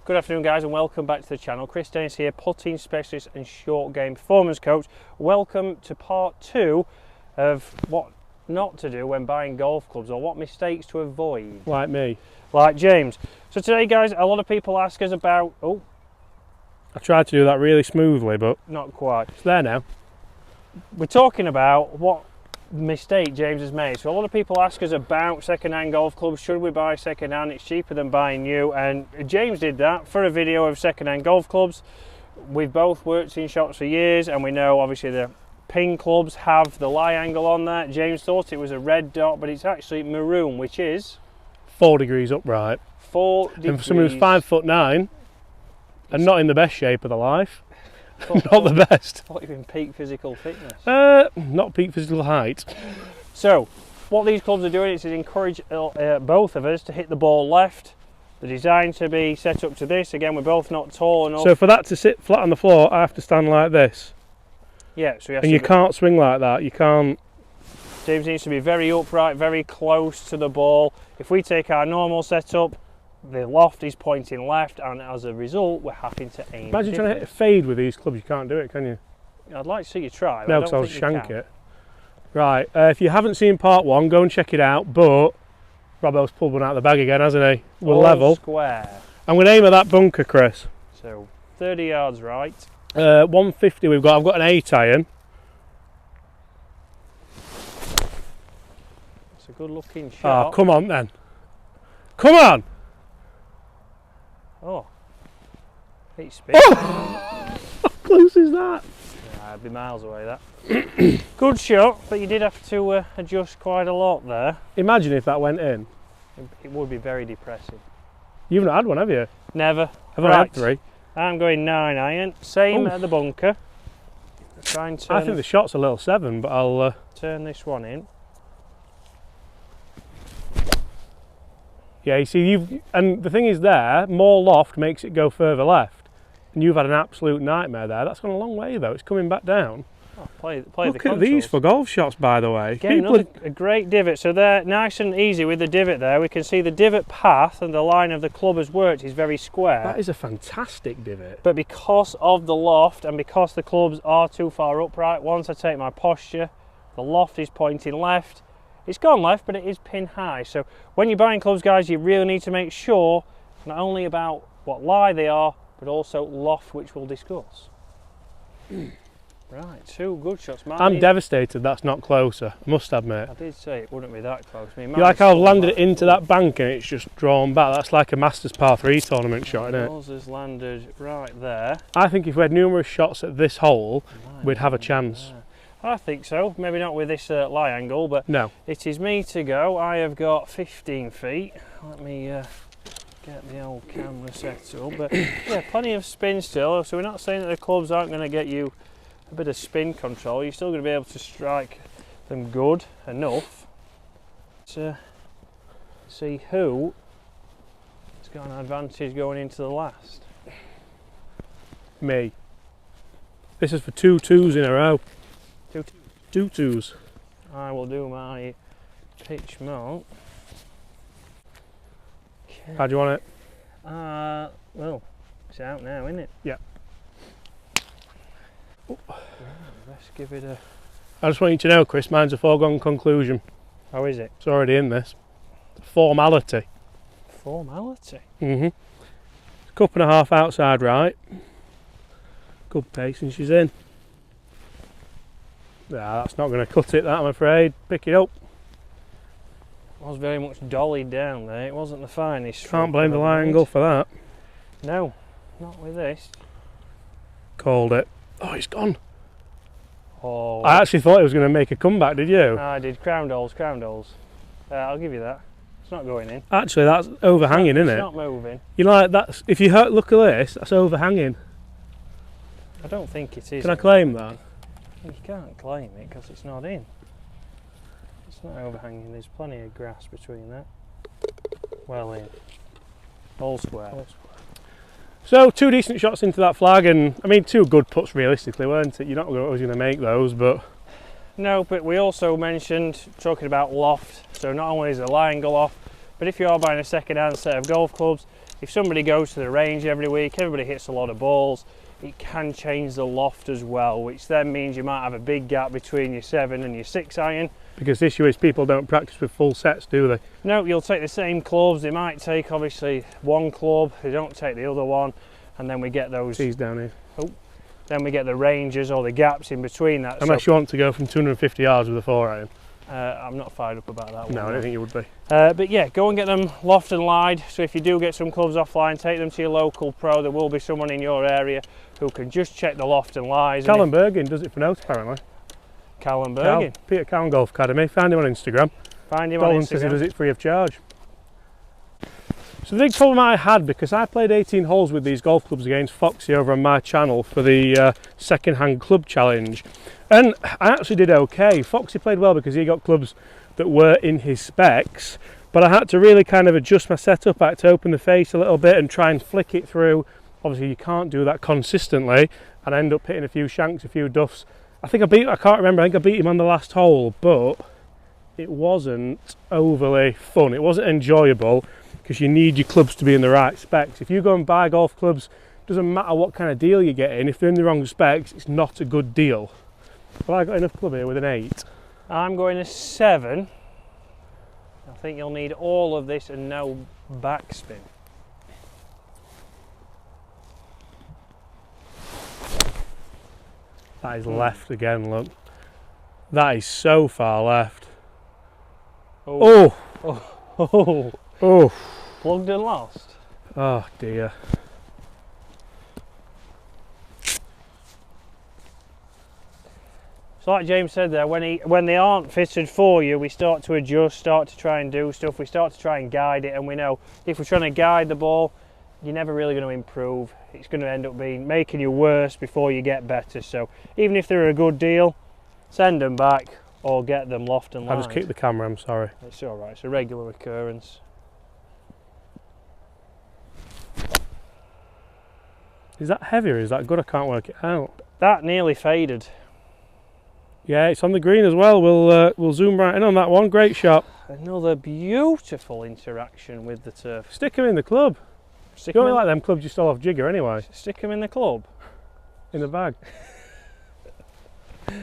Good afternoon guys and welcome back to the channel. Chris Dennis here, putting specialist and short game performance coach. Welcome to part 2 of what not to do when buying golf clubs, or what mistakes to avoid. Like me. Like James. So today guys, a lot of people ask us about, I tried to do that really smoothly, but not quite. it's there now. We're talking about what mistake James has made. So a lot of people ask us about second-hand golf clubs. Should we buy second-hand? It's cheaper than buying new, and James did that for a video of second-hand golf clubs. We've both worked in shops for years and we know obviously the pin clubs have the lie angle on there. James thought it was a red dot, but it's actually maroon, which is 4 degrees upright. 4 degrees. And for someone who's 5'9" and not in the best shape of their life, not the best. I thought you were in peak physical fitness. Not peak physical height. So what these clubs are doing is to encourage both of us to hit the ball left. They're designed to be set up to this. Again, we're both not tall enough. So for that to sit flat on the floor, I have to stand like this. Yeah, so and you can't swing like that. You can't. James needs to be very upright, very close to the ball. If we take our normal setup, the loft is pointing left, and as a result, we're having to aim. Imagine trying to hit a fade with these clubs. You can't do it, can you? I'd like to see you try. No, because I'll shank it. Right, if you haven't seen part 1, go and check it out. But Robbo's pulled one out of the bag again, hasn't he? We're level. Square. I'm going to aim at that bunker, Chris. So 30 yards right. 150 we've got. I've got an 8 iron. It's a good looking shot. Oh, come on then. Come on! Oh. It's spin. Oh! How close is that? Yeah, I'd be miles away that. Good shot, but you did have to adjust quite a lot there. Imagine if that went in. It would be very depressing. You've not had one, have you? Never. Have I had 3? I'm going 9 iron. Same at the bunker. Try and turn. I think the shot's a little 7, but I'll turn this one in. Yeah, you see, and the thing is there, more loft makes it go further left. And you've had an absolute nightmare there. That's gone a long way though, it's coming back down. Oh, play Look the at these for golf shots, by the way. Again, a great divot. So they're nice and easy with the divot there. We can see the divot path and the line of the club has worked is very square. That is a fantastic divot. But because of the loft and because the clubs are too far upright, once I take my posture, the loft is pointing left. It's gone left, but it is pin high. So when you're buying clubs, guys, you really need to make sure not only about what lie they are, but also loft, which we'll discuss. Right, 2 good shots. I'm devastated that's not closer, I must admit. I did say it wouldn't be that close. I mean, you like how I've landed it into that bank and it's just drawn back. That's like a Masters Par 3 tournament shot, isn't it? Yours has landed right there. I think if we had numerous shots at this hole, we'd have a chance. I think so. Maybe not with this lie angle, but no. It is me to go. I have got 15 feet. Let me get the old camera set up. But yeah, plenty of spin still. So we're not saying that the clubs aren't going to get you a bit of spin control. You're still going to be able to strike them good enough to see who has got an advantage going into the last. Me. This is for 2 2s in a row. 2 2s. I will do my pitch mark. Okay. How do you want it? Well, it's out now, isn't it? Yeah. Let's give it a... I just want you to know, Chris, mine's a foregone conclusion. How is it? It's already in this. Formality. Formality? Mm-hmm. Cup and a half outside right. Good pace and she's in. Nah, that's not going to cut it, that, I'm afraid. Pick it up. It was very much dollied down there. It wasn't the finest. Can't blame the lie angle for that. No, not with this. Called it. Oh, it's gone. Oh. I actually thought it was going to make a comeback, did you? I did. Crown dolls. I'll give you that. It's not going in. Actually, that's overhanging, isn't it? It's not moving. You know, like that's, if you look at this, that's overhanging. I don't think it is. Can I claim that? You can't claim it because it's not in. It's not overhanging. There's plenty of grass between that. Well in. All square. So 2 decent shots into that flag, and I mean 2 good putts realistically, weren't it? You're not always going to make those, but No, but we also mentioned talking about loft. So not only is the lie angle off, but if you are buying a second-hand set of golf clubs, if somebody goes to the range every week, everybody hits a lot of balls, it can change the loft as well, which then means you might have a big gap between your 7 and your 6 iron. Because the issue is people don't practice with full sets, do they? No, you'll take the same clubs. They might take obviously one club, they don't take the other one, and then we get those. Tees down here. Oh, then we get the ranges or the gaps in between that. Unless you want to go from 250 yards with a 4 iron. I'm not fired up about that one. No, I don't think you would be. But yeah, go and get them loft and lied. So if you do get some clubs offline, take them to your local pro. There will be someone in your area who can just check the loft and lies. Callum Bergin does it for notes apparently. Callum Bergin. Peter Cowan Golf Academy. Find him on Instagram. Find him Dolan on Instagram. says he does it free of charge. So the big problem I had, because I played 18 holes with these golf clubs against Foxy over on my channel for the second-hand club challenge, and I actually did okay. Foxy played well because he got clubs that were in his specs, but I had to really kind of adjust my setup. I had to open the face a little bit and try and flick it through. Obviously you can't do that consistently, and I end up hitting a few shanks, a few duffs. I can't remember, I think I beat him on the last hole, but it wasn't overly fun. It wasn't enjoyable, because you need your clubs to be in the right specs. If you go and buy golf clubs, doesn't matter what kind of deal you get in, if they're in the wrong specs, it's not a good deal. Well, I got enough club here with an 8. I'm going to 7. I think you'll need all of this and no backspin. That is left again, look. That is so far left. Oh. Oh! Oh. Oh. Oh! Plugged and lost. Oh dear. So like James said there, when they aren't fitted for you, we start to adjust, start to try and do stuff, we start to try and guide it, and we know if we're trying to guide the ball, you're never really going to improve. It's going to end up making you worse before you get better. So even if they're a good deal, send them back or get them loft and lined. I just kicked the camera, I'm sorry. It's alright, it's a regular occurrence. Is that heavy or is that good? I can't work it out. That nearly faded. Yeah, it's on the green as well. We'll zoom right in on that one. Great shot. Another beautiful interaction with the turf. Stick them in the club. Stick You don't 'em in- like them clubs you stole off Jigger anyway. Stick them in the club. In the bag. I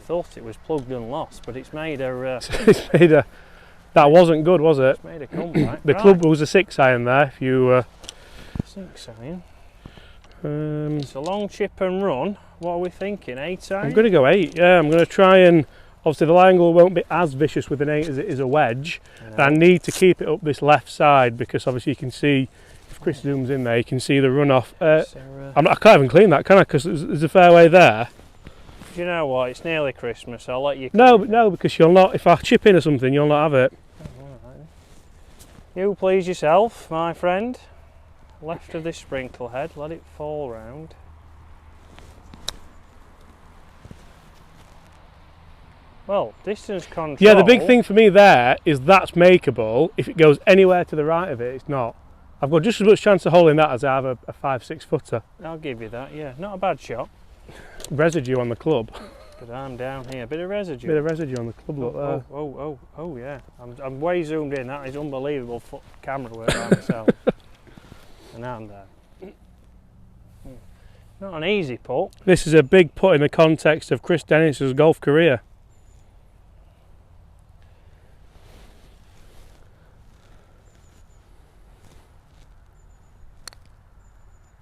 thought it was plugged and lost, but it's made a It's made a. That wasn't good, was it? it's made a comeback. The club was a 6 iron there. If you. 6 iron. Um, It's a long chip and run. What are we thinking? 8 iron? I'm going to go 8. Yeah, I'm going to try and. Obviously, the lie angle won't be as vicious with an 8 as it is a wedge. And I need to keep it up this left side because obviously you can see, if Chris zooms in there, you can see the runoff. I can't even clean that, can I? Because there's a fairway there. You know what? It's nearly Christmas. I'll let you. No, because you'll not. If I chip in or something, you'll not have it. You please yourself, my friend. Left of this sprinkle head. Let it fall round. Well, distance control. Yeah, the big thing for me there is that's makeable. If it goes anywhere to the right of it, it's not. I've got just as much chance of holding that as I have a 5-6 footer. I'll give you that. Yeah, not a bad shot. Residue on the club. But I'm down here. Bit of residue. Bit of residue on the club, look there. Oh, yeah. I'm way zoomed in. That is unbelievable camera work by myself. And I'm there. Not an easy putt. This is a big putt in the context of Chris Dennis's golf career.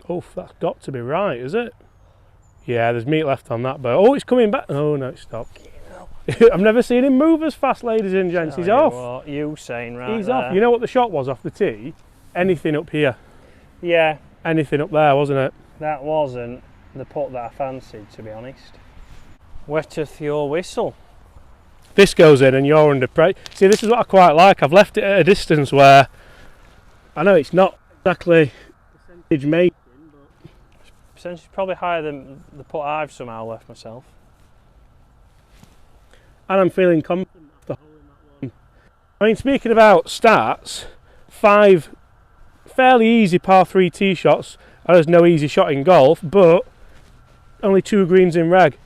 Oh, that's got to be right, is it? Yeah, there's meat left on that boat. Oh, it's coming back. Oh, no, it stopped. I've never seen him move as fast, ladies and gents. He's off. What you saying right He's there. off. You know what the shot was off the tee? Anything up here. Yeah, Anything up there, wasn't it? that wasn't the putt that I fancied, to be honest. Wetteth your whistle. This goes in and you're under pressure. See, this is what I quite like. I've left it at a distance where I know it's not exactly percentage making, but Percentage probably higher than the putt I've somehow left myself. and I'm feeling confident after holding that one. I mean, speaking about stats, 5 fairly easy par 3 tee shots. There's no easy shot in golf, but only 2 greens in reg.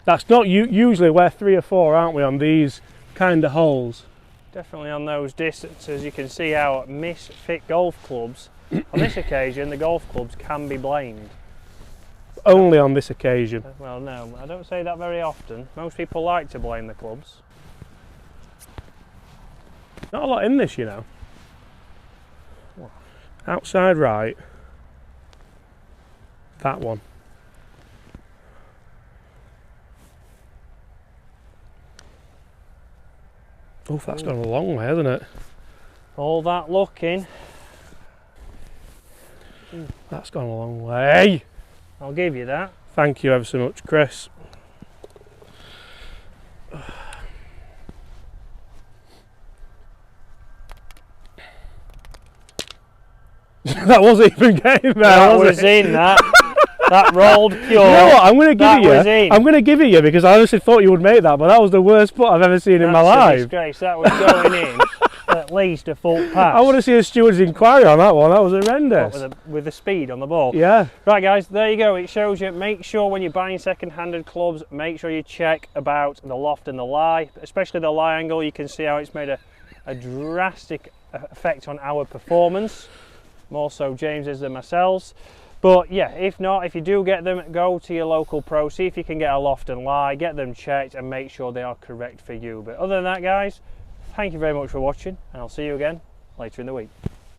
That's not usually we're 3 or 4, aren't we, on these kind of holes? definitely on those distances you can see how misfit golf clubs, on this occasion the golf clubs can be blamed. Only on this occasion. Well, no, I don't say that very often. Most people like to blame the clubs. Not a lot in this, you know. What? Outside right. That one. Oh, that's gone a long way, hasn't it? All that looking. That's gone a long way. I'll give you that. Thank you ever so much, Chris. That wasn't even getting there, That was was it? in that. That rolled pure. You know what? I'm going to give That it was you. in. I'm going to give it you because I honestly thought you would make that, but that was the worst putt I've ever seen in my That's a life. disgrace. That was going in at least a full pass. I want to see a steward's inquiry on that one. That was horrendous. With the speed on the ball. Yeah. Right guys, there you go. It shows you, make sure when you're buying second-handed clubs, make sure you check about the loft and the lie, especially the lie angle. You can see how it's made a drastic effect on our performance, more so James's than myself. But yeah, if not, if you do get them, go to your local pro, see if you can get a loft and lie, get them checked and make sure they are correct for you. But other than that guys, thank you very much for watching and I'll see you again later in the week.